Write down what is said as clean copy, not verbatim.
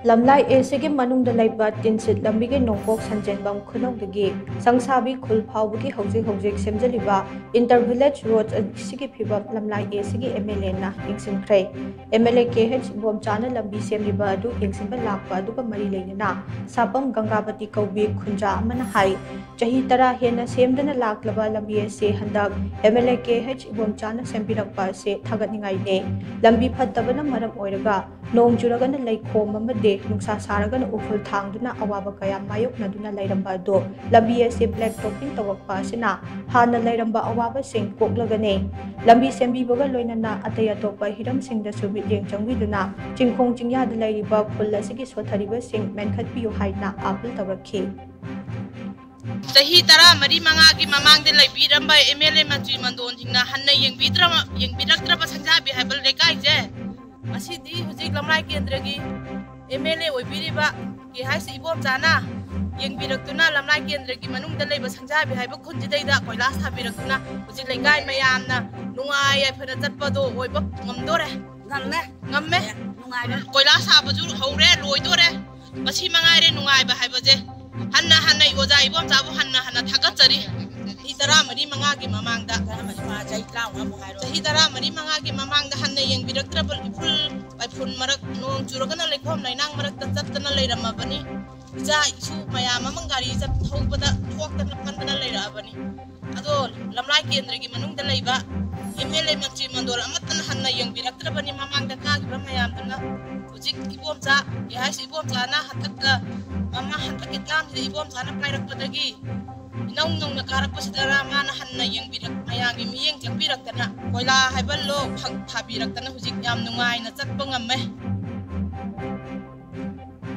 lamlai एसिगे मनुंग द लाइबा तिनसित लंबिगे नोंपोक संजेनबम खुनौदगी संसाबी खुल फाउबगी हौजिक हौजिक सेमजलिबा इंटर विलेज रोड सिगी फिबम lamlai एसिगे एमएलए ना इंसिनख्रे एमएलए केएच बोमचाना लंबी सेमलिबा अदु इंसिनबा लाकबा अदुगा मरी लेना साबम गंगावती कौबी खुंजा अमना हाई चही तरा हेना सेमदना लाकलबा लंबी एसे हंदक एमएलए केएच बोमचाना सेमबिरकबा से थागतनिंगाई ने लंबी फत्तबना मरम ओइरगा नोंग जुरगना लैखोम अमदे नुक्सा सारगन उफुल थांगदुना अवाबा कया मायोकनदुना लैरंबा दो लंबी एसे ब्लैक टॉपिंग तवकपा सिना हाना लैरंबा अवाबा सिंग कोकलगने लंबी सेंबीबगा लोइनना अतय अतोपा हिरम सिंगदसु मिटलेंग चंगविदुना चिंखोंग चिंयाद लैरिबा खुल असिगी सोथरिबा सिंग मेनखतपियु हाइना आपुल तवरखी सही तरह मरी मंगा की ममांग दे लैबीरंबा एमएलए मंत्री मंदोन जिंगना हन्ना यंगबिरक्त्रबा संजाबि हाइबल रेकाइजे असिदी हुजिक लमलाई केंद्र की एमएलए ओइबिरिबा के हाइस इबोम जाना यंगबिरक्तुना लमलाई केंद्र की मनुंग द लैबा संजाबि हाइबा खुंजिदैदा कोइलास हाबिरक्तुना हुजिक लेंगाय मयामना नुंगाय याफना चटपदो ओइबा ngमदोरे ngmme कोइलास हाबजु हौरे लोइदोरे मसी मंगाइरे नुंगायबा हाइबाजे हन्ना ओजा इबोम जाबु हन्ना थागतचरी ही तरा मरी मंगा की ममांगदा ही तरा मरी मंगा की ममांगदा हन्ना यंगबिरक्त्रबल इफुल बाइफुन मरक नोंग चुरगना लेखोम लैनांग मरक चत्तना लैरमबनी इजा इसु मयाम मंगारी जब थौबदा थोक्तना पनदना लैराबनी अदो लमलाई केंद्र की मनुंग द लैबा एमएलए मंत्री मंदोर अमतन हन्ना यंगबिरक्त्रबनी ममांगदा कागिबा मयामदना हुजिक इबोम जा याइस इबोम जाना हतक ममा हतक इताम इबोम जाना पाइरक्पदगी नौंग नौंग कारक्पसिदरा माना हन्ना यंगबिरक मयागी मियेंग चंबिरक्तना कोइला हाइबल लो फाबिरक्तना हुजिक याम नुंगाइना चटपा ngmme